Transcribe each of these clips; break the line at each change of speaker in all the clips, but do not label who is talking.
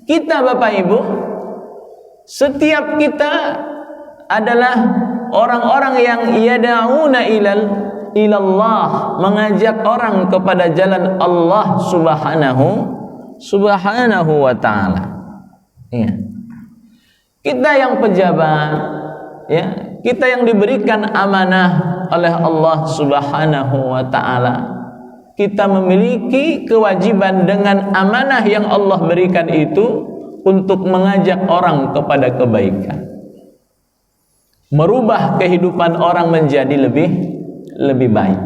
Kita Bapak Ibu, setiap kita adalah orang-orang yang yad'una ilallah, mengajak orang kepada jalan Allah subhanahu wa ta'ala. Ya. Kita yang pejabat, ya, kita yang diberikan amanah oleh Allah subhanahu wa ta'ala, kita memiliki kewajiban dengan amanah yang Allah berikan itu untuk mengajak orang kepada kebaikan, merubah kehidupan orang menjadi lebih baik.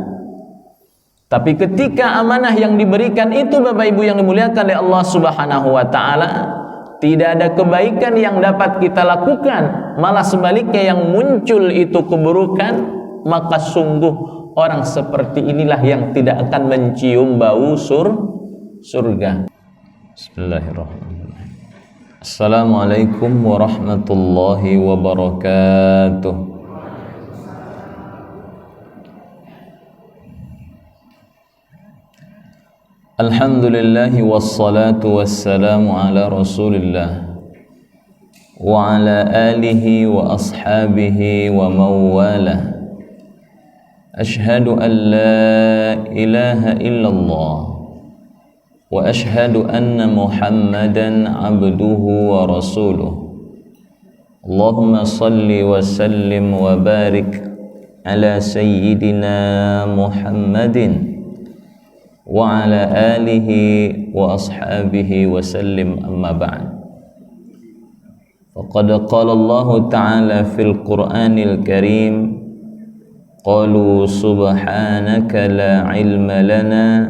Tapi ketika amanah yang diberikan itu Bapak Ibu yang dimuliakan oleh Allah subhanahu wa ta'ala, tidak ada kebaikan yang dapat kita lakukan, malah sebaliknya yang muncul itu keburukan, maka sungguh orang seperti inilah yang tidak akan mencium bau surga. Bismillahirrahmanirrahim. Assalamualaikum warahmatullahi wabarakatuh. Alhamdulillah wassalatu wassalamu ala Rasulillah wa ala alihi wa ashabihi wa mawalah. Ashhadu an la ilaha illallah wa ashhadu anna Muhammadan abduhu wa rasuluh. Allahumma salli wa sallim wa barik ala sayyidina Muhammadin wa ala alihi wa ashabihi wa sallim, amma ba'd. Faqad qala Allah ta'ala fil Qur'anil Karim, qalu subhanaka la ilma lana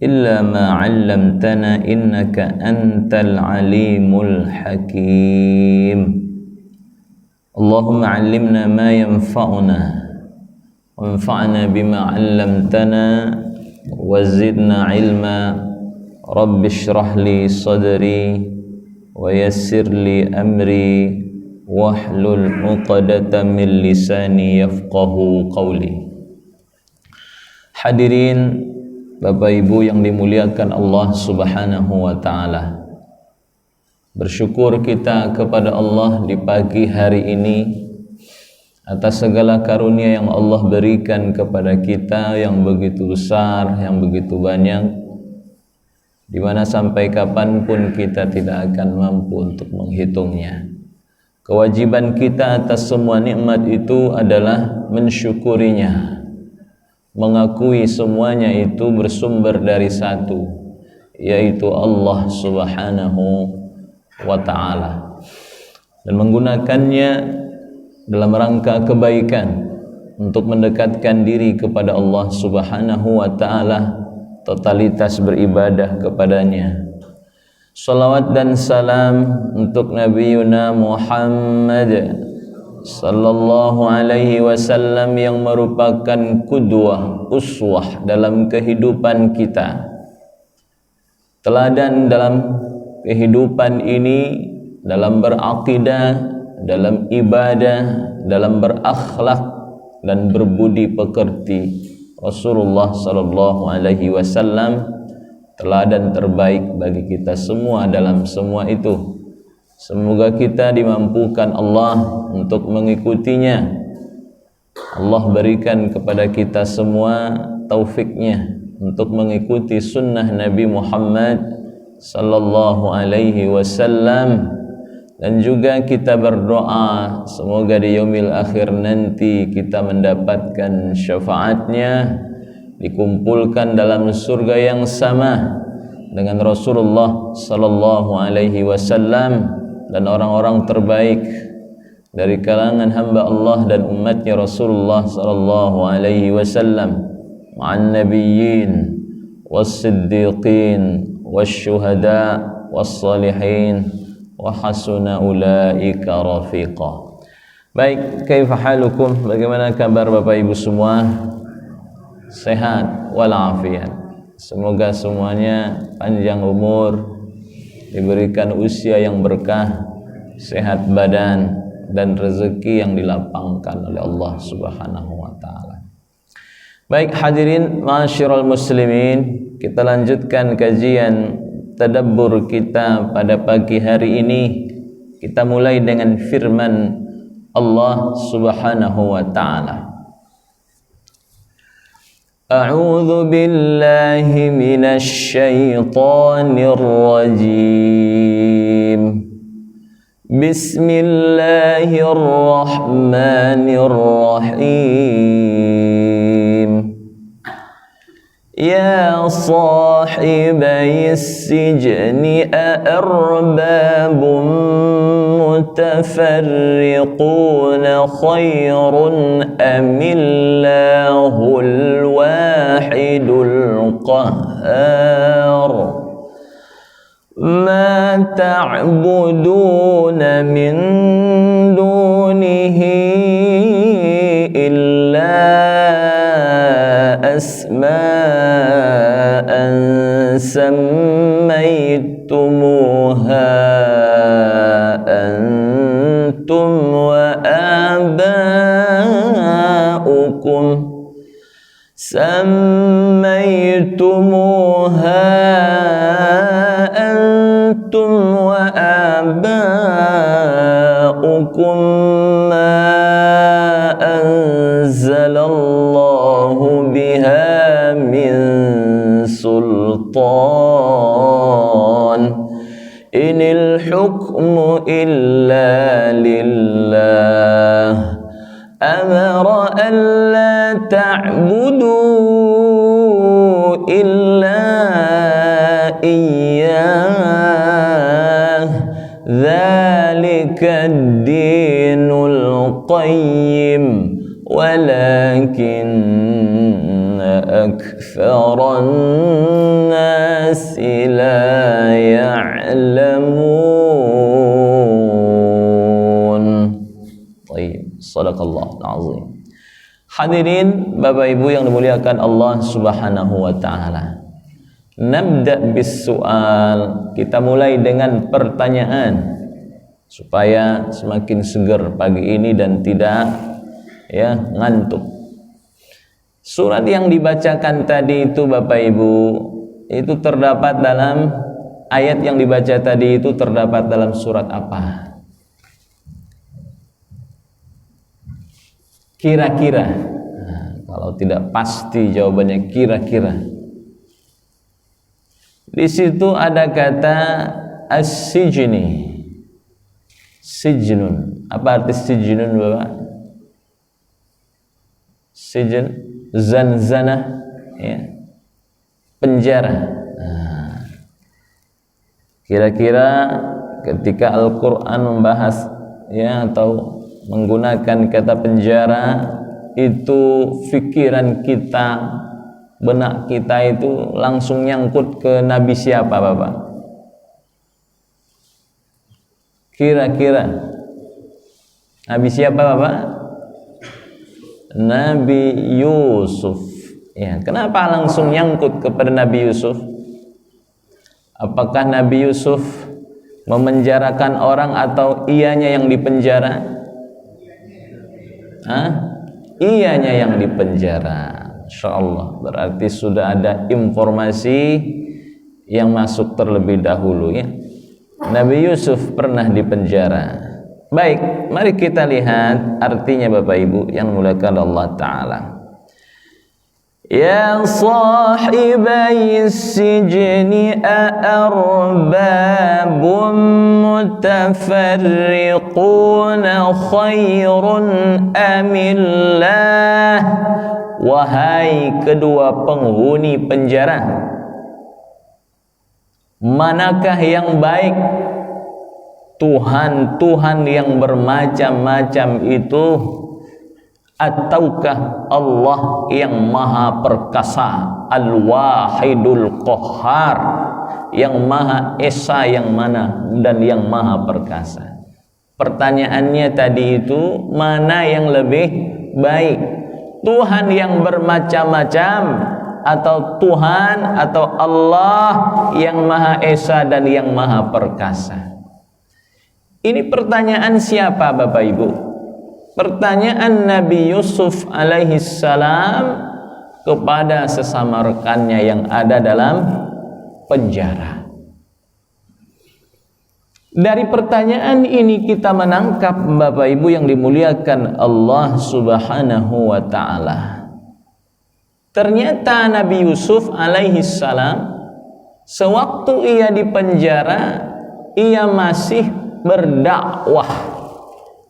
illa ma 'allamtana innaka antal alimul hakim. Allahumma 'allimna ma yanfa'una wanfa'na bima 'allamtana wazidna ilma. Rabbi shrah li sadri wa yassir li amri wahlul 'uqdatam min lisani yafqahu qawli. Hadirin Bapak Ibu yang dimuliakan Allah subhanahu wa ta'ala, bersyukur kita kepada Allah di pagi hari ini atas segala karunia yang Allah berikan kepada kita yang begitu besar, yang begitu banyak, di mana sampai kapanpun kita tidak akan mampu untuk menghitungnya. Kewajiban kita atas semua nikmat itu adalah mensyukurinya, mengakui semuanya itu bersumber dari satu, yaitu Allah subhanahu wa ta'ala, dan menggunakannya dalam rangka kebaikan untuk mendekatkan diri kepada Allah subhanahu wa ta'ala, totalitas beribadah kepadanya. Salawat dan salam untuk Nabi Yuna Muhammad sallallahu alaihi wasallam yang merupakan qudwah, uswah dalam kehidupan kita, teladan dalam kehidupan ini, dalam berakidah, dalam ibadah, dalam berakhlak dan berbudi pekerti. Rasulullah sallallahu alaihi wasallam teladan terbaik bagi kita semua dalam semua itu. Semoga kita dimampukan Allah untuk mengikutinya. Allah berikan kepada kita semua taufiknya untuk mengikuti sunnah Nabi Muhammad sallallahu alaihi wasallam. Dan juga kita berdoa semoga di yaumil akhir nanti kita mendapatkan syafaatnya, dikumpulkan dalam surga yang sama dengan Rasulullah sallallahu alaihi wasallam dan orang-orang terbaik dari kalangan hamba Allah dan umatnya Rasulullah sallallahu alaihi wasallam, ma'an nabiyyin was-siddiqin wasyuhada was-salihin wa hasuna ulaika rafiqa. Baik, kaifa halukum? Bagaimana kabar Bapak Ibu semua? Sehat walafiat. Semoga semuanya panjang umur, diberikan usia yang berkah, sehat badan dan rezeki yang dilapangkan oleh Allah subhanahu wa ta'ala. Baik hadirin ma'asyiral muslimin, kita lanjutkan kajian tadabbur kita pada pagi hari ini, kita mulai dengan firman Allah Subhanahu wa ta'ala. A'udzu billahi minasy syaithanir rajim. Bismillahirrahmanirrahim. Ya sahibayis sijni a'arbabun mutafarriquna khairun amillahul wahidul qahhar. Ma ta'buduna min dunihi illa asma'an sammaytumuha antum wa aba'ukum ma anzalallahu biha min sultan inil hukmu illa lillah amara an la ta'budu illa iyyah dzalika ad-dinul qayyim walakinna aktsaran nasi la ya'lamun. Baik, sadaqallahul azim. Hadirin Bapak Ibu yang dimuliakan Allah Subhanahu wa ta'ala. Nabda bis soal, kita mulai dengan pertanyaan supaya semakin segar pagi ini dan tidak ngantuk. Surat yang dibacakan tadi itu Bapak Ibu, itu terdapat dalam ayat yang dibaca tadi itu terdapat dalam surat apa? Kira-kira. Nah, kalau tidak pasti jawabannya kira-kira. Di situ ada kata as-sijni. Sijnun. Apa arti sijnun, Bapak? Sijn, zanzana, ya. Penjara. Nah, kira-kira ketika Al-Qur'an membahas atau menggunakan kata penjara, itu pikiran kita, benak kita itu langsung nyangkut ke Nabi siapa, Bapak? Kira-kira Nabi siapa, Bapak? Nabi Yusuf. Ya, kenapa langsung nyangkut kepada Nabi Yusuf? Apakah Nabi Yusuf memenjarakan orang atau ianya yang dipenjara? Ianya yang dipenjara. Insyaallah berarti sudah ada informasi yang masuk terlebih dahulu, ya. Nabi Yusuf pernah dipenjara. Baik, mari kita lihat artinya Bapak Ibu yang dimuliakan Allah Ta'ala. Ya sahibai sijni a'arbabun mutafarriquna khairun amillah. Wahai kedua penghuni penjara, manakah yang baik? Tuhan-Tuhan yang bermacam-macam itu, ataukah Allah yang maha perkasa, Al-Wahidul Qahhar, yang maha esa, yang mana dan yang maha perkasa? Pertanyaannya tadi itu, mana yang lebih baik? Tuhan yang bermacam-macam atau Tuhan atau Allah yang maha esa dan yang maha perkasa? Ini pertanyaan siapa Bapak Ibu? Pertanyaan Nabi Yusuf alaihi salam kepada sesama rekannya yang ada dalam penjara. Dari pertanyaan ini kita menangkap, Bapak Ibu yang dimuliakan Allah Subhanahu wa ta'ala, ternyata Nabi Yusuf alaihi salam sewaktu ia di penjara, ia masih berdakwah,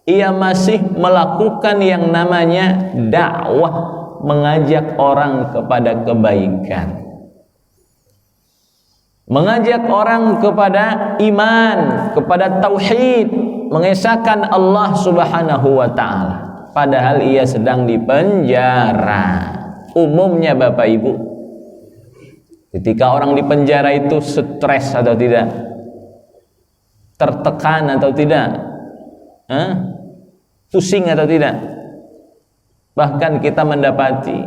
ia masih melakukan yang namanya dakwah, mengajak orang kepada kebaikan, mengajak orang kepada iman, kepada tauhid, mengesahkan Allah Subhanahu wa ta'ala, padahal ia sedang di penjara. Umumnya Bapak Ibu, ketika orang di penjara itu stres atau tidak, tertekan atau tidak, pusing atau tidak. Bahkan kita mendapati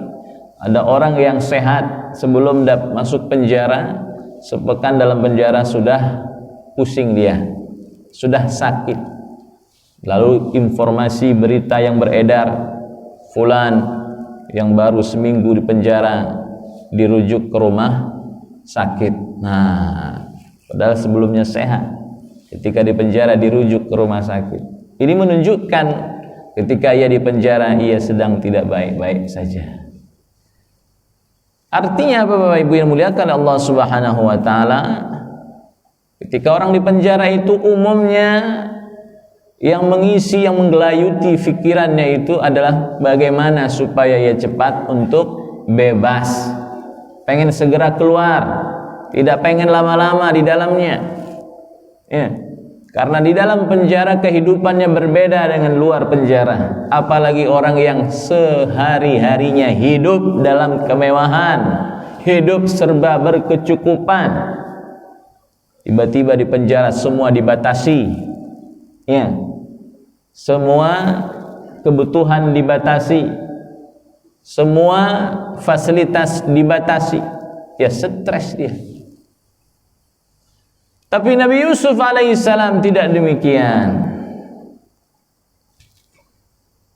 ada orang yang sehat sebelum masuk penjara, sepekan dalam penjara sudah pusing dia, sudah sakit. Lalu informasi berita yang beredar, fulan yang baru seminggu di penjara dirujuk ke rumah sakit. Nah, padahal sebelumnya sehat, ketika di penjara dirujuk ke rumah sakit. Ini menunjukkan ketika ia di penjara ia sedang tidak baik-baik saja. Artinya apa Bapak Ibu yang muliakan Allah Subhanahu wa ta'ala? Ketika orang di penjara itu umumnya yang mengisi, yang menggelayuti pikirannya itu adalah bagaimana supaya ia cepat untuk bebas, pengen segera keluar, tidak pengen lama-lama di dalamnya, ya. Karena di dalam penjara kehidupannya berbeda dengan luar penjara. Apalagi orang yang sehari-harinya hidup dalam kemewahan, hidup serba berkecukupan, tiba-tiba di penjara semua dibatasi, ya. Semua kebutuhan dibatasi, semua fasilitas dibatasi, ya stres dia. Tapi Nabi Yusuf alaihissalam tidak demikian.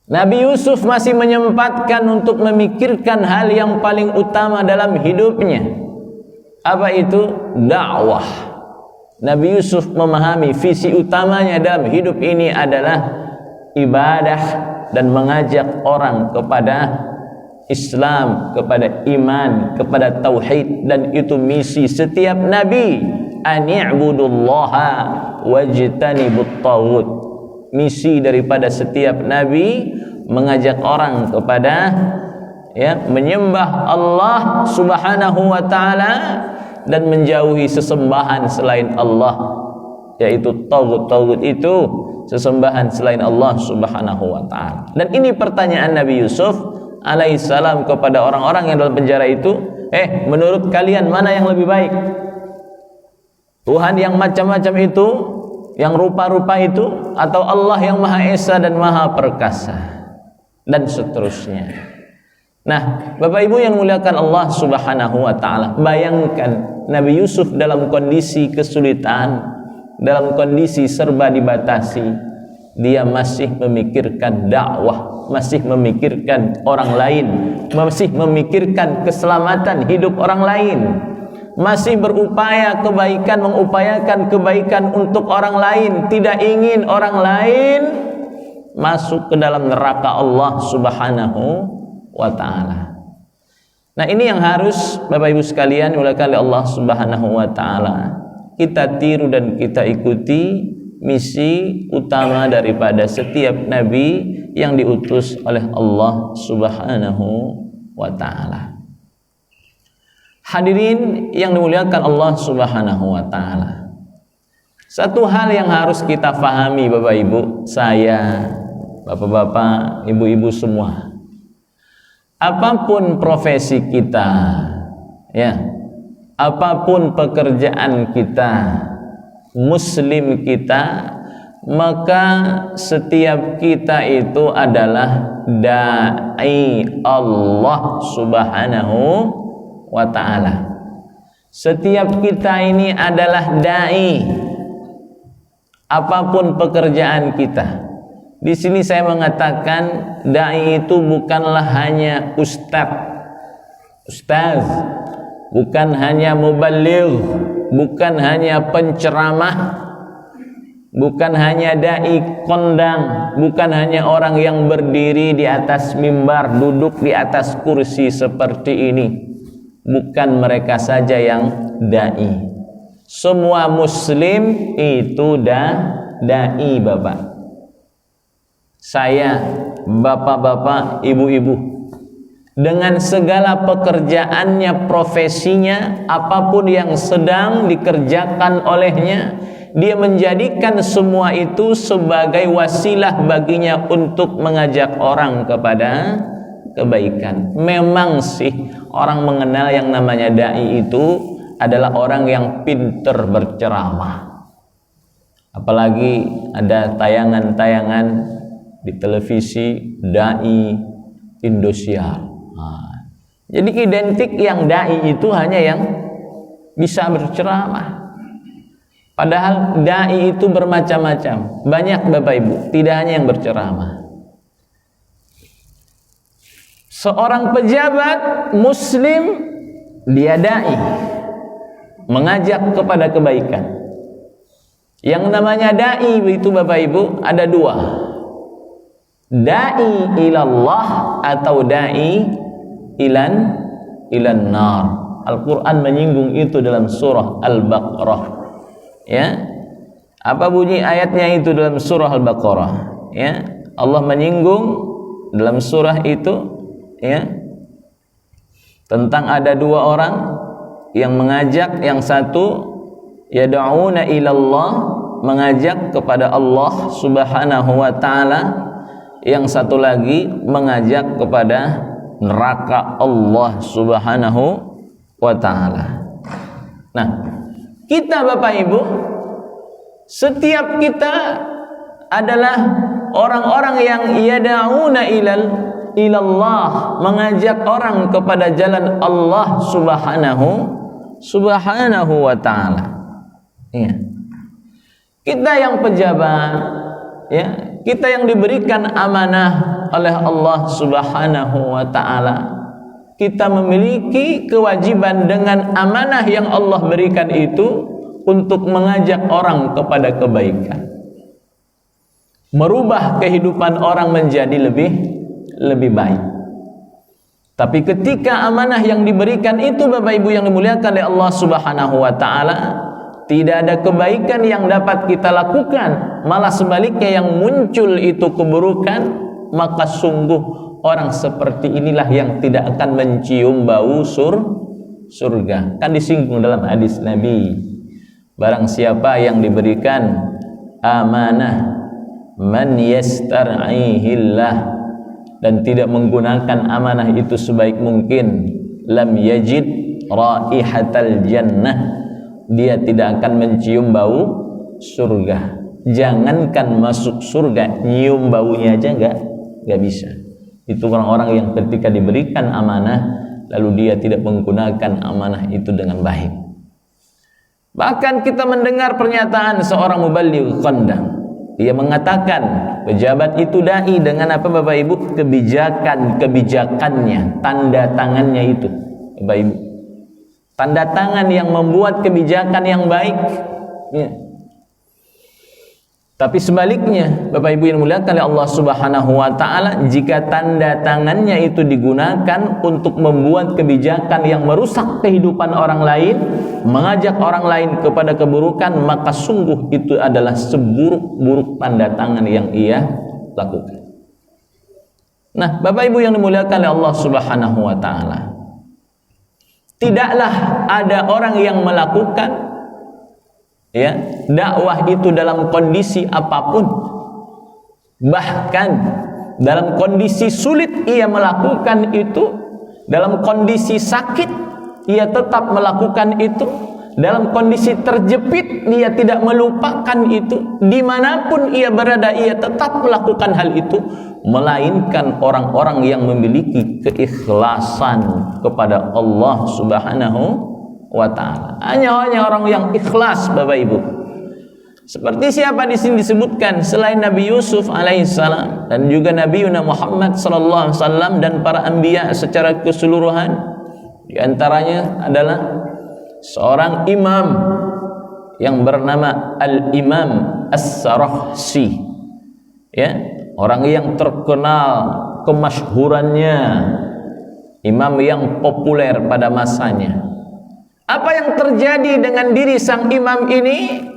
Nabi Yusuf masih menyempatkan untuk memikirkan hal yang paling utama dalam hidupnya. Apa itu? Dakwah. Nabi Yusuf memahami visi utamanya dalam hidup ini adalah ibadah dan mengajak orang kepada Islam, kepada iman, kepada tauhid, dan itu misi setiap nabi. Ani'budullaha wajtanibut taghut. Misi daripada setiap nabi mengajak orang kepada menyembah Allah Subhanahu wa ta'ala dan menjauhi sesembahan selain Allah, yaitu taghut itu sesembahan selain Allah Subhanahu wa ta'ala. Dan ini pertanyaan Nabi Yusuf alaihissalam kepada orang-orang yang dalam penjara itu, menurut kalian mana yang lebih baik? Tuhan yang macam-macam itu, yang rupa-rupa itu, atau Allah yang Maha Esa dan Maha Perkasa, dan seterusnya. Nah, Bapak Ibu yang muliakan Allah Subhanahu wa ta'ala, bayangkan Nabi Yusuf dalam kondisi kesulitan, dalam kondisi serba dibatasi, dia masih memikirkan dakwah, masih memikirkan orang lain, masih memikirkan keselamatan hidup orang lain, masih berupaya kebaikan, mengupayakan kebaikan untuk orang lain, tidak ingin orang lain masuk ke dalam neraka Allah Subhanahu wa ta'ala. Nah, ini yang harus Bapak Ibu sekalian dimuliakan oleh Allah Subhanahu wa ta'ala, kita tiru dan kita ikuti misi utama daripada setiap nabi yang diutus oleh Allah Subhanahu wa ta'ala. Hadirin yang dimuliakan Allah Subhanahu wa ta'ala, satu hal yang harus kita fahami Bapak Ibu, saya, Bapak-bapak, Ibu-ibu semua, apapun profesi kita, apapun pekerjaan kita, muslim kita, maka setiap kita itu adalah da'i Allah Subhanahu wa ta'ala. Setiap kita ini adalah da'i, apapun pekerjaan kita. Di sini saya mengatakan da'i itu bukanlah hanya ustaz, bukan hanya muballigh, bukan hanya penceramah, bukan hanya dai kondang, bukan hanya orang yang berdiri di atas mimbar, duduk di atas kursi seperti ini. Bukan mereka saja yang dai. Semua muslim itu dai, Bapak. Saya, bapak-bapak, ibu-ibu, dengan segala pekerjaannya, profesinya, apapun yang sedang dikerjakan olehnya, dia menjadikan semua itu sebagai wasilah baginya untuk mengajak orang kepada kebaikan. Memang sih orang mengenal yang namanya dai itu adalah orang yang pinter berceramah. Apalagi ada tayangan-tayangan di televisi dai Indosiar. Jadi identik yang dai itu hanya yang bisa berceramah. Padahal dai itu bermacam-macam. Banyak Bapak Ibu, tidak hanya yang berceramah. Seorang pejabat muslim, dia dai, mengajak kepada kebaikan. Yang namanya dai itu Bapak Ibu ada dua. Dai ilallah atau dai ilan nar. Al-Quran menyinggung itu dalam surah Al-Baqarah. Ya, apa bunyi ayatnya itu dalam surah Al-Baqarah? Ya, Allah menyinggung dalam surah itu, ya, tentang ada dua orang yang mengajak, yang satu yad'una ilallah, mengajak kepada Allah Subhanahu wa taala, yang satu lagi mengajak kepada neraka Allah Subhanahu wa taala. Nah, kita Bapak Ibu, setiap kita adalah orang-orang yang yad'una ilallah, mengajak orang kepada jalan Allah Subhanahu wa taala. Ya. Kita yang pejabat, ya, kita yang diberikan amanah oleh Allah Subhanahu wa taala, kita memiliki kewajiban dengan amanah yang Allah berikan itu untuk mengajak orang kepada kebaikan, merubah kehidupan orang menjadi lebih baik. Tapi ketika amanah yang diberikan itu Bapak Ibu yang dimuliakan oleh Allah Subhanahu wa taala, tidak ada kebaikan yang dapat kita lakukan, malah sebaliknya yang muncul itu keburukan, maka sungguh orang seperti inilah yang tidak akan mencium bau surga. Kan disinggung dalam hadis Nabi, barang siapa yang diberikan amanah, man yastar'ihillah, dan tidak menggunakan amanah itu sebaik mungkin, lam yajid raihatal jannah, dia tidak akan mencium bau surga. Jangankan masuk surga, nyium baunya aja nggak bisa. Itu orang-orang yang ketika diberikan amanah lalu dia tidak menggunakan amanah itu dengan baik. Bahkan kita mendengar pernyataan seorang muballigh kondang, dia mengatakan pejabat itu dai dengan apa Bapak Ibu? Kebijakannya, tanda tangannya itu Bapak Ibu, tanda tangan yang membuat kebijakan yang baik, ya. Tapi sebaliknya Bapak Ibu yang dimuliakan oleh Allah Subhanahu wa taala, jika tanda tangannya itu digunakan untuk membuat kebijakan yang merusak kehidupan orang lain, mengajak orang lain kepada keburukan, maka sungguh itu adalah seburuk-buruk tanda tangan yang ia lakukan. Nah, Bapak Ibu yang dimuliakan oleh Allah Subhanahu wa taala, tidaklah ada orang yang melakukan, ya, dakwah itu dalam kondisi apapun, bahkan dalam kondisi sulit ia melakukan itu, dalam kondisi sakit ia tetap melakukan itu, dalam kondisi terjepit dia tidak melupakan itu, dimanapun ia berada ia tetap melakukan hal itu, melainkan orang-orang yang memiliki keikhlasan kepada Allah Subhanahu wa ta'ala. Hanya orang yang ikhlas Bapak Ibu. Seperti siapa di sini disebutkan selain Nabi Yusuf alaihissalam dan juga Nabi Muhammad sallallahu alaihi wasallam dan para anbiya secara keseluruhan, di antaranya adalah seorang imam yang bernama Al-Imam As-Sarakhsi, ya, orang yang terkenal kemasyhurannya, imam yang populer pada masanya. Apa yang terjadi dengan diri sang imam ini?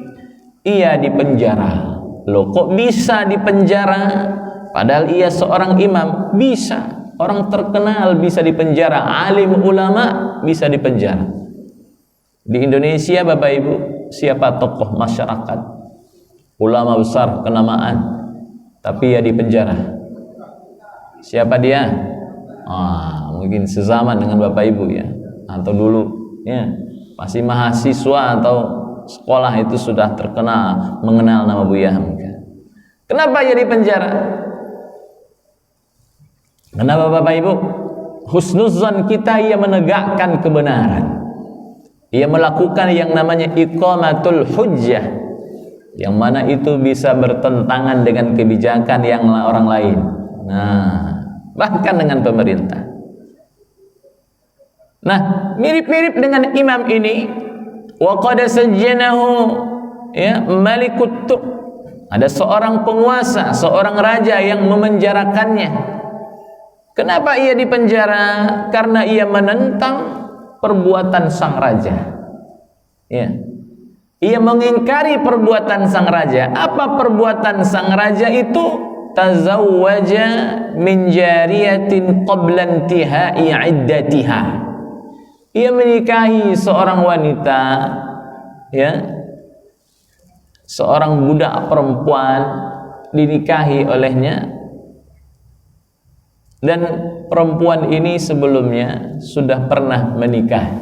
Ia dipenjara. Loh, kok bisa dipenjara? Padahal ia seorang imam. Bisa. Orang terkenal bisa dipenjara, alim ulama bisa dipenjara. Di Indonesia, Bapak Ibu, siapa tokoh masyarakat, ulama besar kenamaan, tapi ia dipenjara? Siapa dia? Mungkin sezaman dengan Bapak Ibu, ya, atau dulu, ya, masih mahasiswa atau sekolah itu sudah terkenal mengenal nama Buya Hamka. Kenapa ia dipenjara? Kenapa Bapak Ibu? Husnuzan kita, ia menegakkan kebenaran. Ia melakukan yang namanya iqamatul hujjah, yang mana itu bisa bertentangan dengan kebijakan yang orang lain. Nah, bahkan dengan pemerintah. Nah, mirip-mirip dengan imam ini. Wa qad sajjanahu, ya, malikut Turk. Ada seorang penguasa, seorang raja yang memenjarakannya. Kenapa ia dipenjara? Karena ia menentang perbuatan sang raja. Ya. Ia mengingkari perbuatan sang raja. Apa perbuatan sang raja itu? Tazawwaja min jariyatin qabla intihai iddatiha. Ia menikahi seorang wanita, ya, seorang budak perempuan dinikahi olehnya. Dan perempuan ini sebelumnya sudah pernah menikah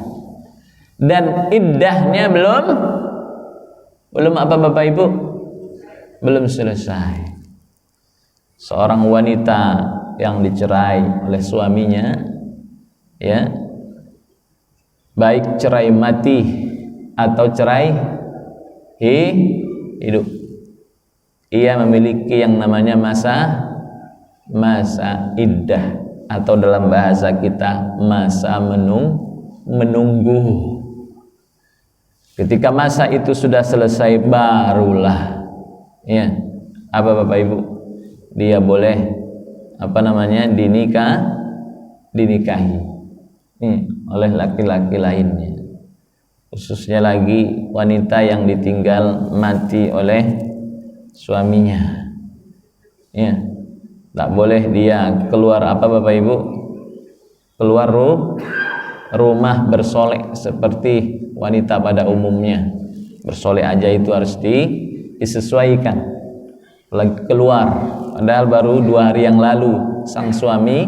dan iddahnya belum apa Bapak Ibu? Belum selesai. Seorang wanita yang dicerai oleh suaminya, ya, baik cerai mati atau cerai hidup, ia memiliki yang namanya masa iddah, atau dalam bahasa kita masa menunggu. Ketika masa itu sudah selesai, barulah, ya, apa Bapak Ibu, dia boleh dinikahi oleh laki-laki lainnya, khususnya lagi wanita yang ditinggal mati oleh suaminya, ya. Tak boleh dia keluar Bapak Ibu? Keluar rumah bersolek seperti wanita pada umumnya. Bersolek aja itu harus disesuaikan. Lagi keluar, padahal baru 2 hari yang lalu sang suami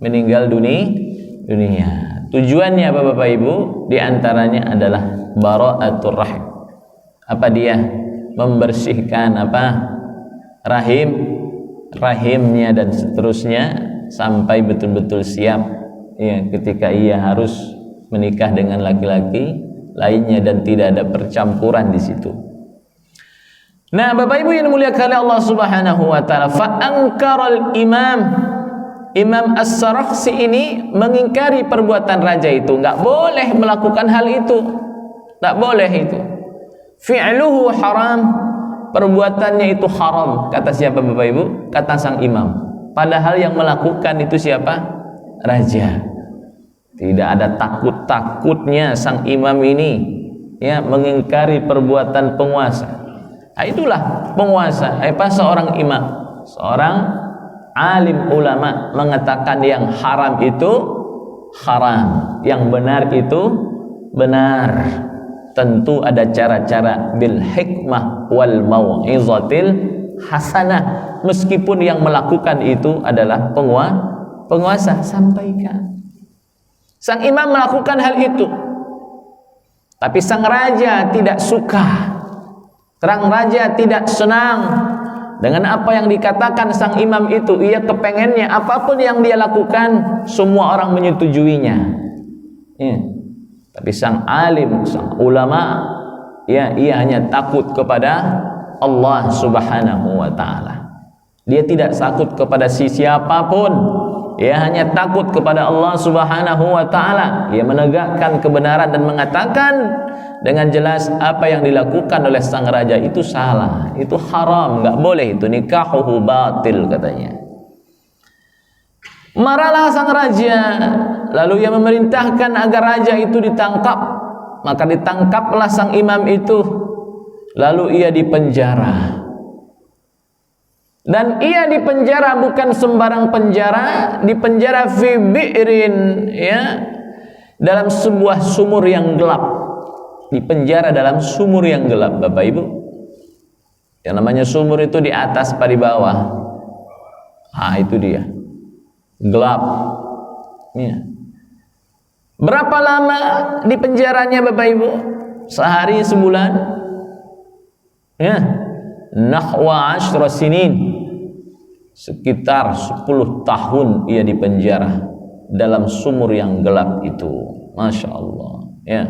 meninggal dunia. Tujuannya apa Bapak Ibu? Di antaranya adalah bara'atur rahim. Apa dia? Membersihkan rahimnya dan seterusnya sampai betul-betul siap, ya, ketika ia harus menikah dengan laki-laki lainnya dan tidak ada percampuran di situ. Nah, Bapak Ibu yang dimuliakan oleh Allah Subhanahu wa taala, fa angkaral Imam As-Sarakhsi ini mengingkari perbuatan raja itu. Enggak boleh melakukan hal itu. Enggak boleh itu. Fi'luhu haram. Perbuatannya itu haram. Kata siapa Bapak Ibu? Kata sang imam. Padahal yang melakukan itu siapa? Raja. Tidak ada takut-takutnya sang imam ini, ya, mengingkari perbuatan penguasa. Nah, itulah penguasa. Seorang imam, seorang alim ulama mengatakan yang haram itu haram, yang benar itu benar. Tentu ada cara-cara bil hikmah wal mau'izatil hasanah. Meskipun yang melakukan itu adalah penguasa, sampaikan. Sang imam melakukan hal itu, tapi sang raja tidak suka. Sang raja tidak senang dengan apa yang dikatakan sang imam itu. Ia kepengennya apapun yang dia lakukan semua orang menyetujuinya, ya. Tapi sang alim, sang ulama, ya, ia hanya takut kepada Allah Subhanahu wa taala. Dia tidak takut kepada siapapun, ia hanya takut kepada Allah Subhanahu wa taala. Ia menegakkan kebenaran dan mengatakan dengan jelas apa yang dilakukan oleh sang raja itu salah, itu haram, enggak boleh, itu nikahuhu batil katanya. Marahlah sang raja, lalu ia memerintahkan agar raja itu ditangkap. Maka ditangkaplah sang imam itu, lalu ia dipenjara. Dan ia dipenjara bukan sembarang penjara, dipenjara fi bi'rin, ya, dalam sebuah sumur yang gelap. Dipenjara dalam sumur yang gelap, Bapak Ibu. Yang namanya sumur itu di atas apa di bawah? Itu dia. Gelap. Ya. Berapa lama di penjaranya Bapak Ibu? Sehari, sebulan? Ya. Nahwa 10 sinin. Sekitar 10 tahun ia dipenjara dalam sumur yang gelap itu. Masya Allah, ya.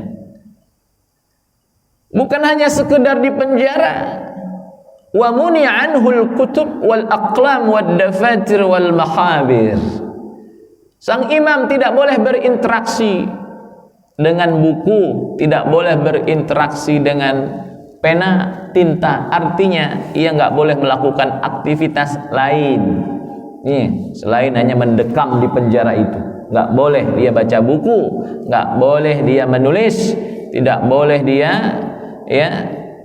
Bukan hanya sekedar dipenjara, wa muni'anhul kutub wal aqlam wad dafatir wal mahabir. Sang imam tidak boleh berinteraksi dengan buku, tidak boleh berinteraksi dengan pena, tinta. Artinya ia nggak boleh melakukan aktivitas lain selain hanya mendekam di penjara itu. Nggak boleh dia baca buku, nggak boleh dia menulis, tidak boleh dia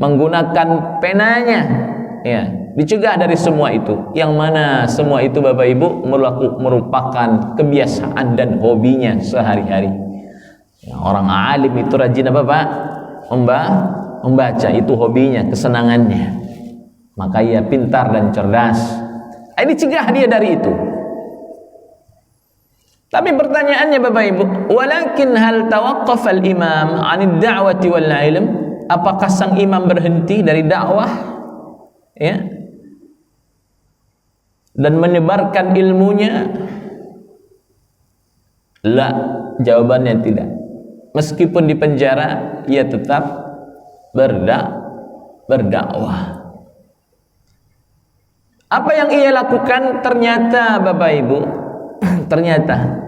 menggunakan penanya. Dicegah dari semua itu. Yang mana semua itu Bapak Ibu merupakan kebiasaan dan hobinya sehari-hari. Orang alim itu rajin apa Pak? Membaca, itu hobinya, kesenangannya. Maka ia pintar dan cerdas. Ini cegah dia dari itu. Tapi pertanyaannya Bapak Ibu, walakin hal tawaqqafa al-imam 'anid da'wati wal 'ilm? Apakah sang imam berhenti dari dakwah, ya, dan menyebarkan ilmunya? La, jawabannya tidak. Meskipun di penjara, ia tetap berdakwah. Apa yang ia lakukan? Ternyata Bapak Ibu, ternyata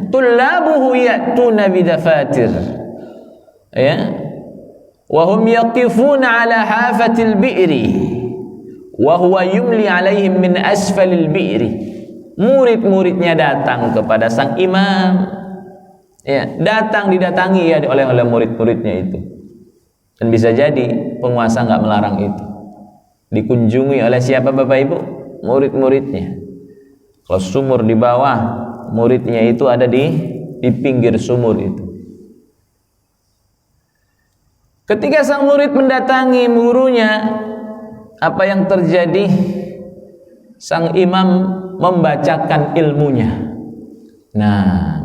tullabuhu ya'tuna bidafatir, ya, wa hum yaqifuna ala hafatil bi'ri wa huwa yumli alaihim min asfalil bi'ri. Murid-muridnya datang kepada sang imam, ya, didatangi oleh murid-muridnya itu. Dan bisa jadi penguasa nggak melarang itu. Dikunjungi oleh siapa Bapak Ibu? Murid-muridnya. Kalau sumur di bawah, muridnya itu ada di pinggir sumur itu. Ketika sang murid mendatangi gurunya, apa yang terjadi? Sang imam membacakan ilmunya. Nah,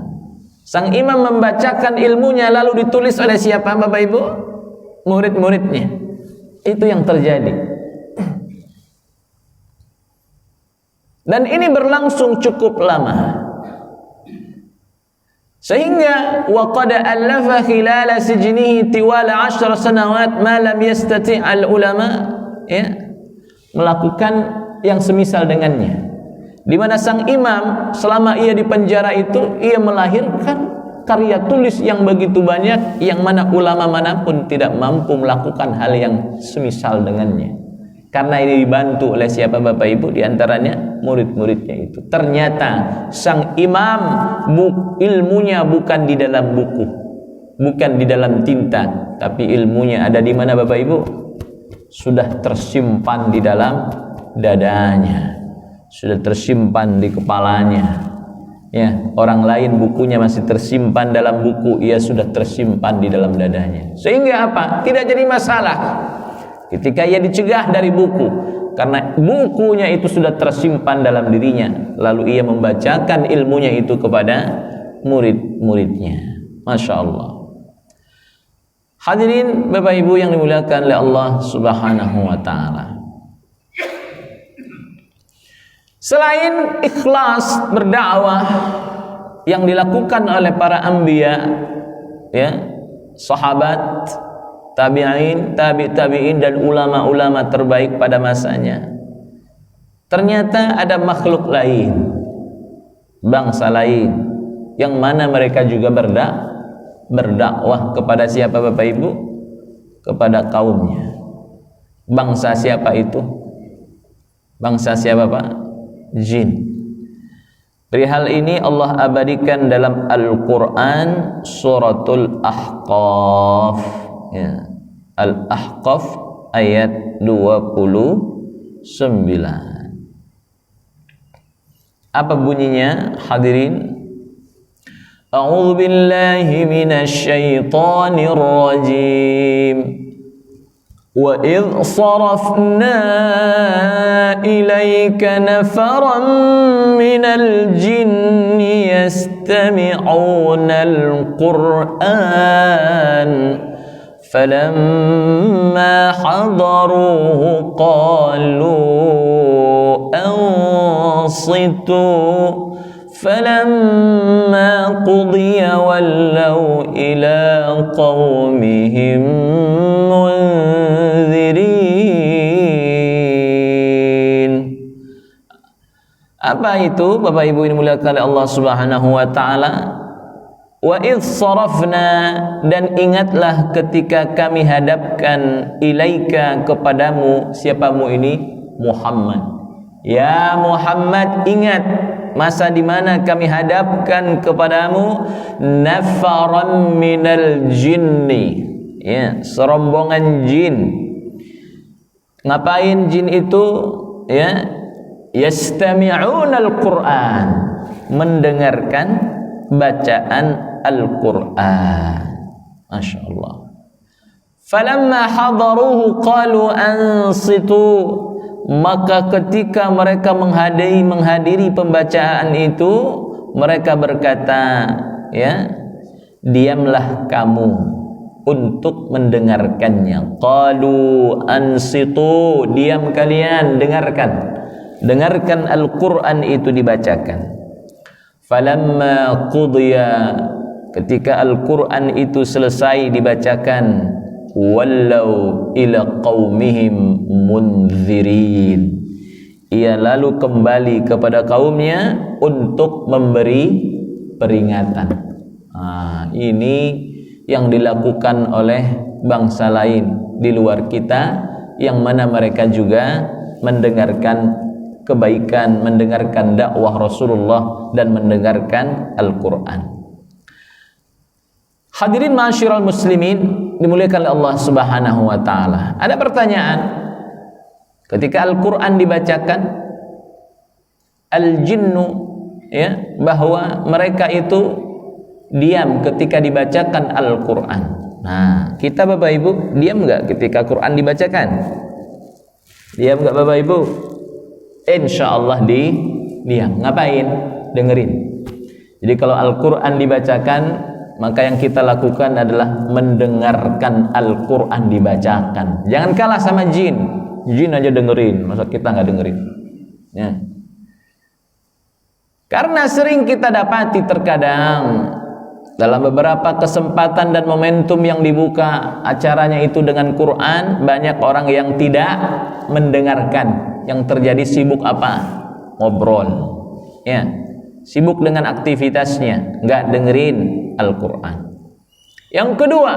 sang imam membacakan ilmunya lalu ditulis oleh siapa Bapak Ibu? Murid-muridnya. Itu yang terjadi. Dan ini berlangsung cukup lama. Sehingga wa qad allafa khilala sijnihi tiwala 10 sanawat ma lam yastati' al ulama, ya, melakukan yang semisal dengannya. Di mana sang imam selama ia di penjara itu ia melahirkan karya tulis yang begitu banyak, yang mana ulama manapun tidak mampu melakukan hal yang semisal dengannya. Karena ini dibantu oleh siapa Bapak Ibu? Di antaranya murid-muridnya itu. Ternyata sang imam ilmunya bukan di dalam buku, bukan di dalam tinta, tapi ilmunya ada di mana Bapak Ibu? Sudah tersimpan di dalam dadanya, sudah tersimpan di kepalanya. Ya, orang lain bukunya masih tersimpan dalam buku, ia sudah tersimpan di dalam dadanya. Sehingga apa? Tidak jadi masalah ketika ia dicegah dari buku, karena bukunya itu sudah tersimpan dalam dirinya. Lalu ia membacakan ilmunya itu kepada murid-muridnya. Masya Allah. Hadirin Bapak Ibu yang dimuliakan oleh Allah Subhanahu wa ta'ala. Selain ikhlas berdakwah yang dilakukan oleh para anbiya, ya, sahabat, tabi'in, tabi'in dan ulama-ulama terbaik pada masanya, ternyata ada makhluk lain. bangsa lain, yang mana mereka juga berdakwah kepada siapa Bapak Ibu? Kepada kaumnya. Bangsa siapa itu? Bangsa siapa Pak? Jin. Perihal ini Allah abadikan dalam Al-Quran suratul Ahqaf, ya. Al-Ahqaf ayat 29. Apa bunyinya hadirin? A'udzu billahi minasy syaithanir rajim. Wa idh sarafna ilayka nafaran minal jinni yastami'una al-Qur'an falamma hadaruhu qalu ansitu falamma qudiya wallaw ila qaumihim munzirin. Apa itu Bapak Ibu ini dimuliakan oleh Allah Subhanahu wa taala? Wa idh sarafna, dan ingatlah ketika kami hadapkan ilaika kepadamu, siapamu ini? Muhammad. Ya Muhammad, ingat masa di mana kami hadapkan kepadamu nafaran minal jinni, ya, serombongan jin. Ngapain jin itu? Ya, yastami'una al-Qur'an, mendengarkan bacaan Al-Quran. Masya Allah. Falamma hadaruhu qalu ansitu, maka ketika mereka menghadiri pembacaan itu, mereka berkata, ya, diamlah kamu untuk mendengarkannya. Qalu ansitu, diam kalian, dengarkan Al-Quran itu dibacakan. Falamma qudiya, ketika Al-Quran itu selesai dibacakan, wallau ila qaumihim munzirin, ia lalu kembali kepada kaumnya untuk memberi peringatan. Ini yang dilakukan oleh bangsa lain di luar kita, yang mana mereka juga mendengarkan kebaikan, mendengarkan dakwah Rasulullah dan mendengarkan Al-Quran. Hadirin ma'asyiral muslimin dimuliakan oleh Allah Subhanahu wa taala. Ada pertanyaan, ketika Al-Quran dibacakan, al-jinnu, ya, bahwa mereka itu diam ketika dibacakan Al-Quran. Nah, kita Bapak Ibu diam enggak ketika Quran dibacakan? Diam enggak Bapak Ibu? Insya Allah diam. Ngapain? Dengerin. Jadi kalau Al-Quran dibacakan, maka yang kita lakukan adalah mendengarkan Al-Quran dibacakan. Jangan kalah sama jin. Jin aja dengerin, masa kita nggak dengerin? Ya. Karena sering kita dapati terkadang dalam beberapa kesempatan dan momentum yang dibuka acaranya itu dengan Quran, banyak orang yang tidak mendengarkan. Yang terjadi sibuk apa? Ngobrol, ya, sibuk dengan aktivitasnya, nggak dengerin Al-Quran. Yang kedua,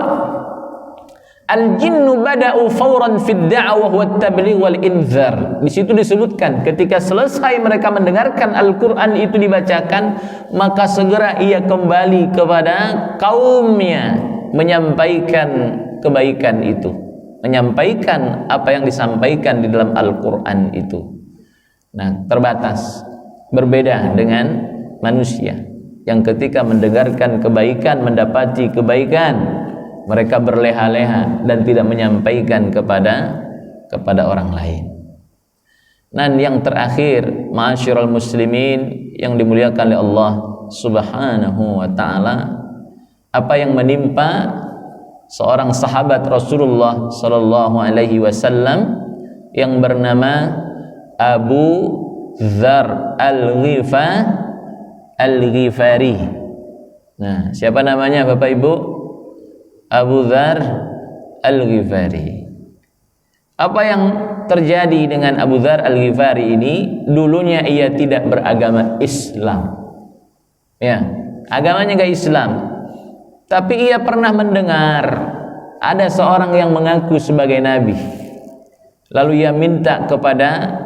al-jinnu bada'u fawran fid da'wah wat tabligh wal inzar. Di situ disebutkan ketika selesai mereka mendengarkan Al-Quran itu dibacakan, maka segera ia kembali kepada kaumnya menyampaikan kebaikan itu, menyampaikan apa yang disampaikan di dalam Al-Quran itu. Nah, terbatas, berbeda dengan manusia yang ketika mendengarkan kebaikan, mendapati kebaikan, mereka berleha-leha dan tidak menyampaikan kepada orang lain. Dan yang terakhir, ma'asyiral muslimin yang dimuliakan oleh Allah Subhanahu wa taala, apa yang menimpa seorang sahabat Rasulullah sallallahu alaihi wasallam yang bernama Abu Dzar Al-Ghifari. Nah, siapa namanya Bapak Ibu? Abu Dzar Al-Ghifari. Apa yang terjadi dengan Abu Dzar Al-Ghifari ini? Dulunya ia tidak beragama Islam. Ya, agamanya enggak Islam. Tapi ia pernah mendengar ada seorang yang mengaku sebagai nabi. Lalu ia minta kepada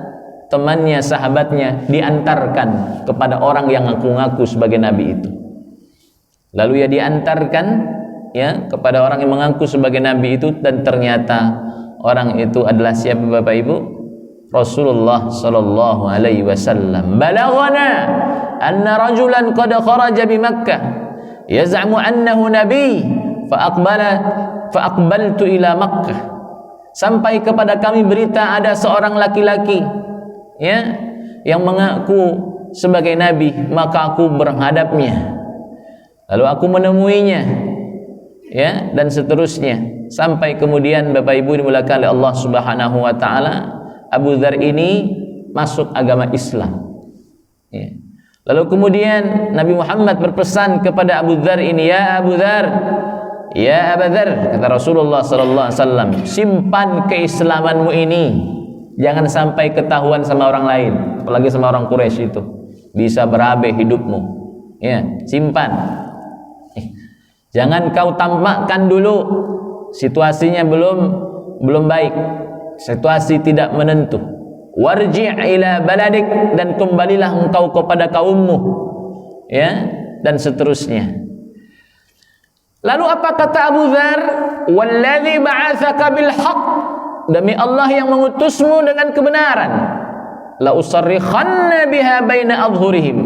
temannya, sahabatnya, diantarkan kepada orang yang ngaku-ngaku sebagai nabi itu. Lalu ia diantarkan ya kepada orang yang mengaku sebagai nabi itu, dan ternyata orang itu adalah siapa Bapak Ibu? Rasulullah sallallahu alaihi wasallam. Balaghana anna rajulan qad kharaja bi Makkah yaz'amu annahu nabi fa aqbaltu ila Makkah. Sampai kepada kami berita ada seorang laki-laki ya yang mengaku sebagai nabi, maka aku berhadapnya. Lalu aku menemuinya ya, dan seterusnya, sampai kemudian Bapak Ibu dimulakan oleh Allah Subhanahu wa taala, Abu Dzar ini masuk agama Islam ya. Lalu kemudian Nabi Muhammad berpesan kepada Abu Dzar ini, ya Abu Dzar, ya Abu Dzar, kata Rasulullah sallallahu alaihi wasallam, simpan keislamanmu ini, jangan sampai ketahuan sama orang lain, apalagi sama orang Quraisy itu, bisa berabe hidupmu ya, simpan. Jangan kau tampakkan dulu, situasinya belum baik, situasi tidak menentu. Warji' ila baladik, dan kembalilah engkau kepada kaummu ya, dan seterusnya. Lalu apa kata Abu Dzar? Wallazi ba'atsaka bil haqq, demi Allah yang mengutusmu dengan kebenaran, la usarrikhanna biha baina adhurihim.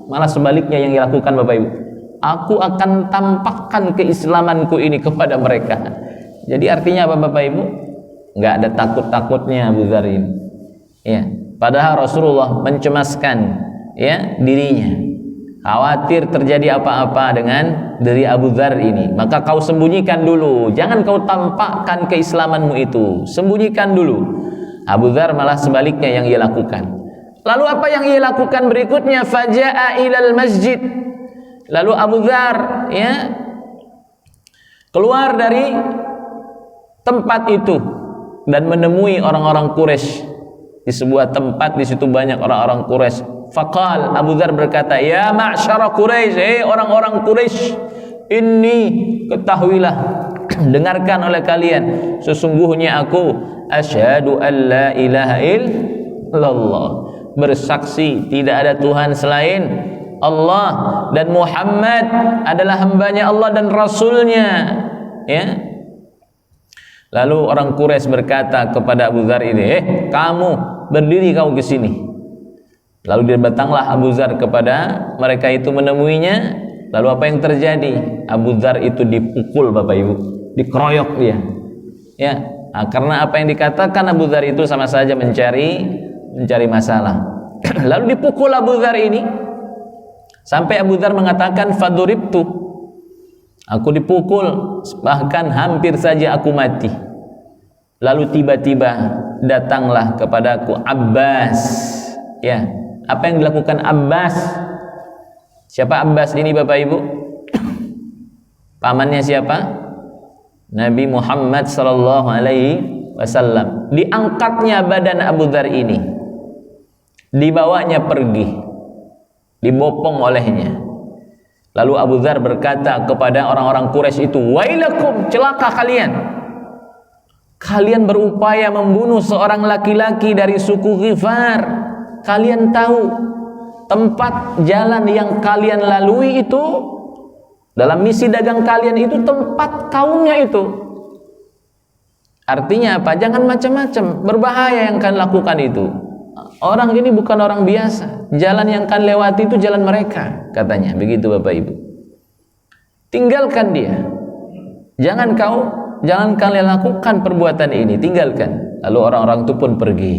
Malah sebaliknya yang dilakukan Bapak Ibu, aku akan tampakkan keislamanku ini kepada mereka. Jadi artinya apa Bapak Ibu? Enggak ada takut-takutnya Abu Dzar ini. Ya, padahal Rasulullah mencemaskan ya dirinya. Khawatir terjadi apa-apa dengan diri Abu Dzar ini. Maka kau sembunyikan dulu, jangan kau tampakkan keislamanmu itu. Sembunyikan dulu. Abu Dzar malah sebaliknya yang ia lakukan. Lalu apa yang ia lakukan berikutnya? Faja'a ilal masjid. Lalu Abu Dzar ya keluar dari tempat itu dan menemui orang-orang Quraisy di sebuah tempat, di situ banyak orang-orang Quraisy. Faqal, Abu Dzar berkata, ya ma'syara Quraisy, orang-orang Quraisy, ini ketahuilah, dengarkan oleh kalian, sesungguhnya aku asyhadu an la ilaha illallah, bersaksi tidak ada Tuhan selain Allah, dan Muhammad adalah hambanya Allah dan Rasulnya ya. Lalu orang Quraisy berkata kepada Abu Dzar ini, kamu berdiri kau ke sini. Lalu datanglah Abu Dzar kepada mereka itu menemuinya. Lalu apa yang terjadi? Abu Dzar itu dipukul Bapak Ibu, dikeroyok dia ya. Nah, karena apa yang dikatakan Abu Dzar itu sama saja mencari masalah. Lalu dipukul Abu Dzar ini sampai Abu Dzar mengatakan faduribtu, aku dipukul bahkan hampir saja aku mati. Lalu tiba-tiba datanglah kepadaku Abbas ya. Apa yang dilakukan Abbas? Siapa Abbas ini Bapak Ibu? Pamannya siapa? Nabi Muhammad sallallahu alaihi wasallam. Diangkatnya badan Abu Dzar ini, dibawanya pergi, dibopong olehnya. Lalu Abu Dzar berkata kepada orang-orang Quraisy itu, wailakum, celaka kalian, kalian berupaya membunuh seorang laki-laki dari suku Ghifar. Kalian tahu tempat jalan yang kalian lalui itu, dalam misi dagang kalian itu, tempat kaumnya itu. Artinya apa? Jangan macam-macam, berbahaya yang kalian lakukan itu. Orang ini bukan orang biasa, jalan yang kalian lewati itu jalan mereka, katanya begitu Bapak Ibu. Tinggalkan dia, jangan kalian lakukan perbuatan ini, tinggalkan. Lalu orang-orang itu pun pergi.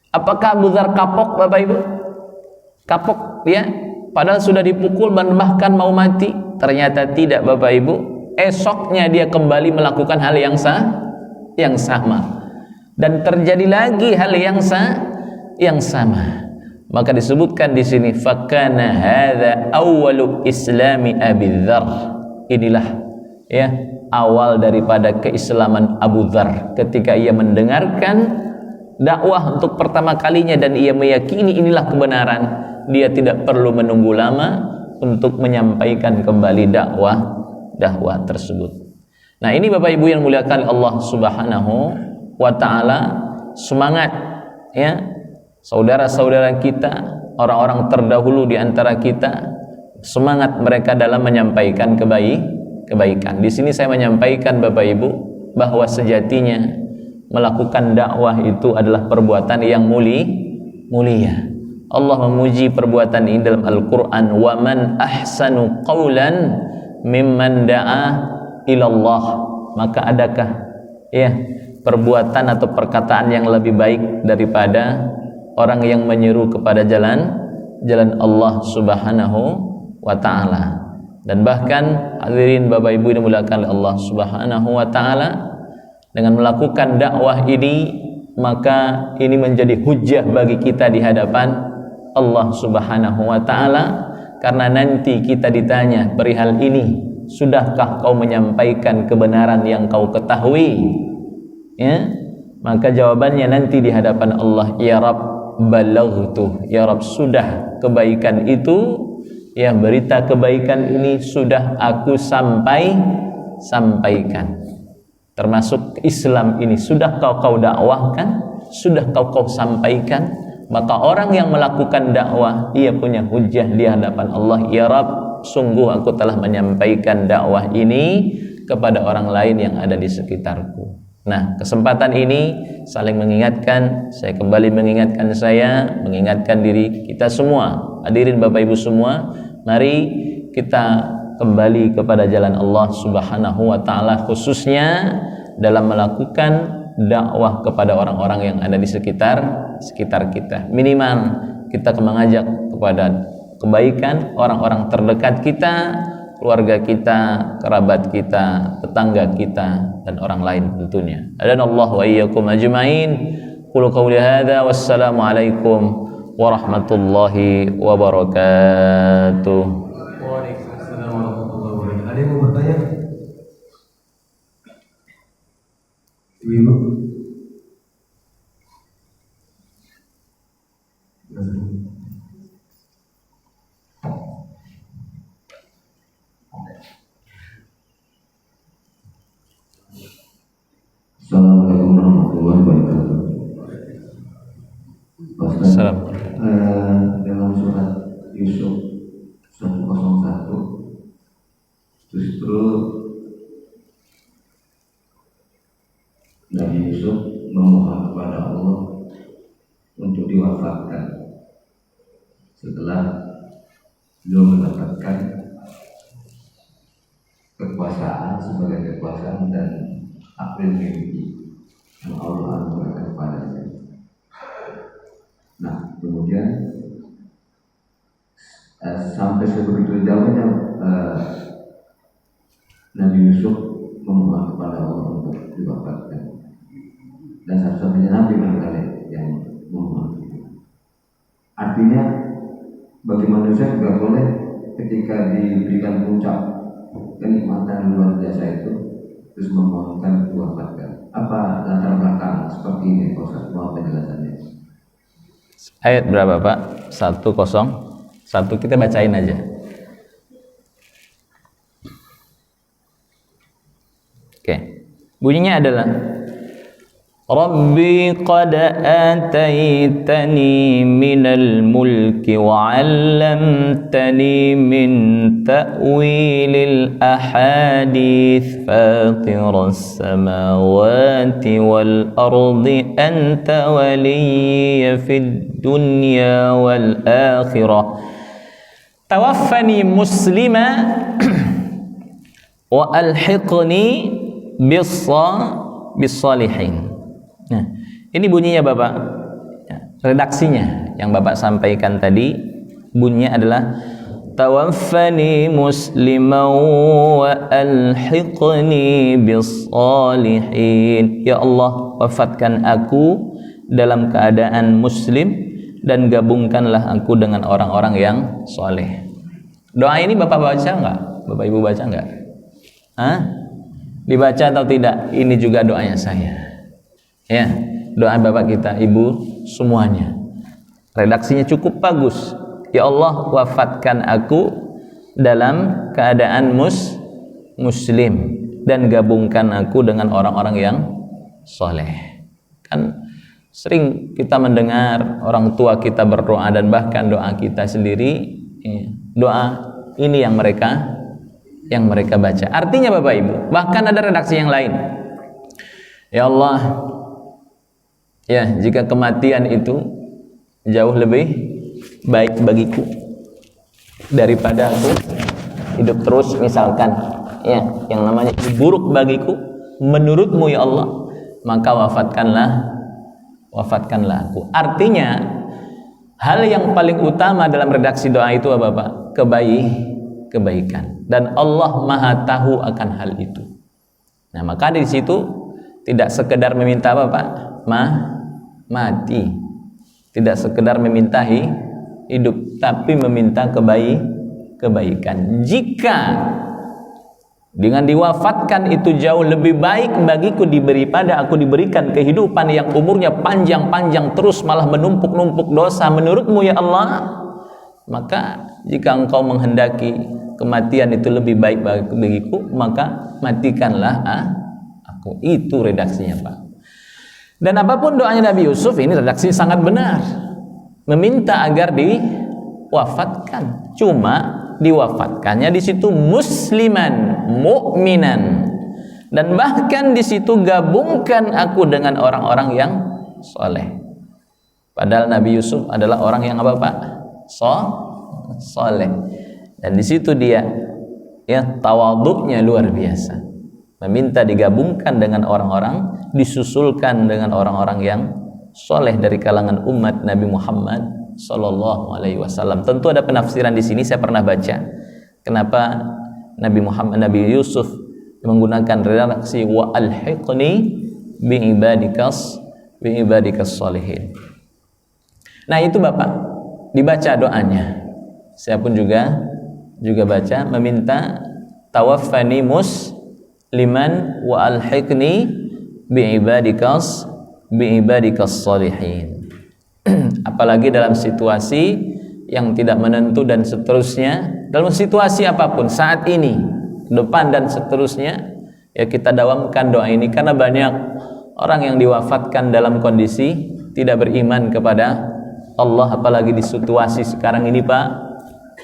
Apakah Abu Dzar kapok Bapak Ibu? Kapok ya, padahal sudah dipukul dan bahkan mau mati. Ternyata tidak Bapak Ibu. Esoknya dia kembali melakukan hal yang sama, dan terjadi lagi hal yang sama. Maka disebutkan di sini, fakana hadza awwalu islami Abi Dzar. Inilah ya awal daripada keislaman Abu Dzar ketika ia mendengarkan dakwah untuk pertama kalinya dan ia meyakini inilah kebenaran. Dia tidak perlu menunggu lama, untuk menyampaikan kembali dakwah tersebut. Nah, ini Bapak Ibu yang muliakan Allah Subhanahu wa taala, semangat ya saudara-saudara kita, orang-orang terdahulu di antara kita, semangat mereka dalam menyampaikan kebaikan. Di sini saya menyampaikan Bapak Ibu bahwa sejatinya melakukan dakwah itu adalah perbuatan yang mulia. Allah memuji perbuatan ini dalam Al-Qur'an, "Wa man ahsanu qawlan mimman da'a ilallah." Maka adakah ya perbuatan atau perkataan yang lebih baik daripada orang yang menyeru kepada jalan Allah Subhanahu wa taala. Dan bahkan hadirin Bapak Ibu yang dimuliakan oleh Allah Subhanahu wa taala, dengan melakukan dakwah ini maka ini menjadi hujjah bagi kita di hadapan Allah Subhanahu wa taala, karena nanti kita ditanya perihal ini, sudahkah kau menyampaikan kebenaran yang kau ketahui? Ya, maka jawabannya nanti di hadapan Allah, ya Rabb balaghtu, ya Rabb sudah kebaikan itu, ya berita kebaikan ini sudah aku sampaikan. Termasuk Islam ini sudah kau dakwahkan, sudah kau sampaikan. Maka orang yang melakukan dakwah, ia punya hujjah di hadapan Allah, ya Rabb, sungguh aku telah menyampaikan dakwah ini kepada orang lain yang ada di sekitarku. Nah, kesempatan ini saling mengingatkan, saya kembali mengingatkan diri kita semua. Hadirin Bapak Ibu semua, mari kita kembali kepada jalan Allah Subhanahu wa taala, khususnya dalam melakukan dakwah kepada orang-orang yang ada di sekitar kita. Minimal kita mengajak kepada kebaikan orang-orang terdekat kita, keluarga kita, kerabat kita, tetangga kita, dan orang lain tentunya. Adanallahu wa iyyakum ajmain. Qulu qawli hadza, wassalamu alaikum warahmatullahi wabarakatuh.
Waalaikumsalam warahmatullahi wabarakatuh. Ada yang mau bertanya? Ibu.
Assalamualaikum warahmatullahi wabarakatuh.
Salam.
Dalam surat Yusuf 101 justru Nabi Yusuf memohon kepada Allah untuk diwafatkan setelah belum mendapatkan kekuasaan sebagai kekuasaan dan akil mimpi yang Allah anugerahkan kepadanya. Nah, kemudian sampai sebegitu jauhnya Nabi Yusuf memohon kepada Allah untuk diwafatkan, dan satu-satunya Nabi barangkali yang memohon. Artinya bagi manusia juga boleh ketika diberikan puncak kenikmatan luar biasa itu terus memohonkan diwafatkan. Apa latar belakang seperti ini, Ustaz? Mohon penjelasannya.
Ayat berapa Pak? 101, kita bacain aja. Oke. Bunyinya adalah Rabbi qad ataitani minal mulki wa 'allamtani min ta'wilil ahadits fatiras samawati wal ardi anta waliyya fid dunya wal akhirah tawaffani muslima wa alhiqni bis-salihin. Nah, ini bunyinya Bapak. Redaksinya yang Bapak sampaikan tadi, bunyinya adalah tawaffani musliman wa alhiqni bis-salihin. Ya Allah, wafatkan aku dalam keadaan muslim dan gabungkanlah aku dengan orang-orang yang soleh. Doa ini Bapak baca enggak? Bapak Ibu baca enggak? Hah? Dibaca atau tidak? Ini juga doanya saya. Ya, doa Bapak kita, Ibu semuanya. Redaksinya cukup bagus. Ya Allah, wafatkan aku dalam keadaan muslim, dan gabungkan aku dengan orang-orang yang soleh. Kan sering kita mendengar orang tua kita berdoa, dan bahkan doa kita sendiri, doa ini yang mereka baca. Artinya Bapak Ibu, bahkan ada redaksi yang lain. Ya Allah, ya jika kematian itu jauh lebih baik bagiku daripada aku hidup terus, misalkan ya yang namanya buruk bagiku menurutmu ya Allah, maka wafatkanlah aku. Artinya hal yang paling utama dalam redaksi doa itu apa Bapak? Kebaikan, dan Allah Maha tahu akan hal itu. Nah, maka di situ tidak sekedar meminta apa Pak? Mati. Tidak sekedar meminta hidup, tapi meminta kebaikan. Jika dengan diwafatkan itu jauh lebih baik bagiku daripada aku diberikan kehidupan yang umurnya panjang-panjang terus malah menumpuk-numpuk dosa menurutmu ya Allah, maka jika engkau menghendaki kematian itu lebih baik bagiku, maka matikanlah aku. Itu redaksinya Pak. Dan apapun doanya Nabi Yusuf, ini redaksi sangat benar, meminta agar diwafatkan. Cuma diwafatkannya di situ musliman, mukminan, dan bahkan di situ gabungkan aku dengan orang-orang yang soleh. Padahal Nabi Yusuf adalah orang yang apa Pak? Soleh. Dan di situ dia ya tawaduknya luar biasa, meminta digabungkan dengan orang-orang, disusulkan dengan orang-orang yang soleh dari kalangan umat Nabi Muhammad Sallallahu Alaihi Wasallam. Tentu ada penafsiran di sini, saya pernah baca kenapa Nabi Yusuf menggunakan redaksi wa alhiqni bi ibadikas sholihin. Nah itu Bapak, dibaca doanya. Saya pun juga baca, meminta tawaffani musliman wa alhiqni bi ibadikas sholihin. Apalagi dalam situasi yang tidak menentu dan seterusnya, dalam situasi apapun saat ini, depan dan seterusnya, ya kita dawamkan doa ini, karena banyak orang yang diwafatkan dalam kondisi tidak beriman kepada Allah, apalagi di situasi sekarang ini Pak,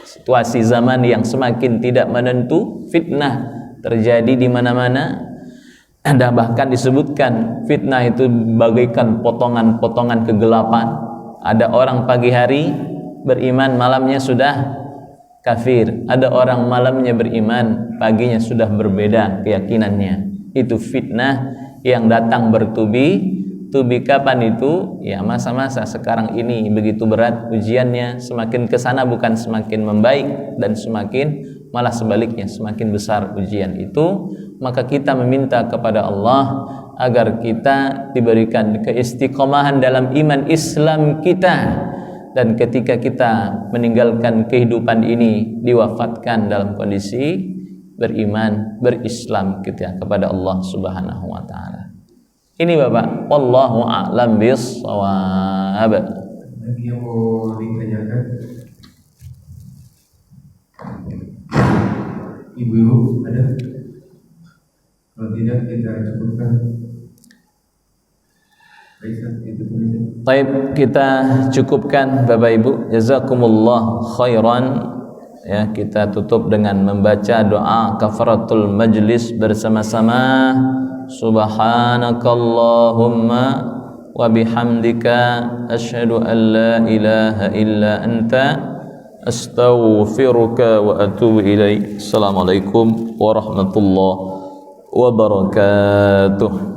situasi zaman yang semakin tidak menentu, fitnah terjadi di mana-mana. Ada bahkan disebutkan fitnah itu bagaikan potongan-potongan kegelapan. Ada orang pagi hari beriman, malamnya sudah kafir. Ada orang malamnya beriman, paginya sudah berbeda keyakinannya. Itu fitnah yang datang bertubi. Kapan itu? Ya masa-masa sekarang ini begitu berat ujiannya, semakin kesana bukan semakin membaik, dan semakin malah sebaliknya semakin besar ujian itu. Maka kita meminta kepada Allah agar kita diberikan keistiqomahan dalam iman Islam kita, dan ketika kita meninggalkan kehidupan ini diwafatkan dalam kondisi beriman, berislam kita kepada Allah Subhanahu wa taala. Ini Bapak, wallahu a'lam bis-shawab.
Lagi yang mau ditanyakan, ibu-ibu ada? Kalau tidak kita cukupkan.
Baik, kita cukupkan Bapak Ibu. Jazakumullah khairan. Ya, kita tutup dengan membaca doa kafaratul majlis bersama-sama. Subhanakallahumma wa bihamdika asyhadu an la ilaha illa anta astaghfiruka wa atubu ilaik. Assalamualaikum warahmatullahi wabarakatuh.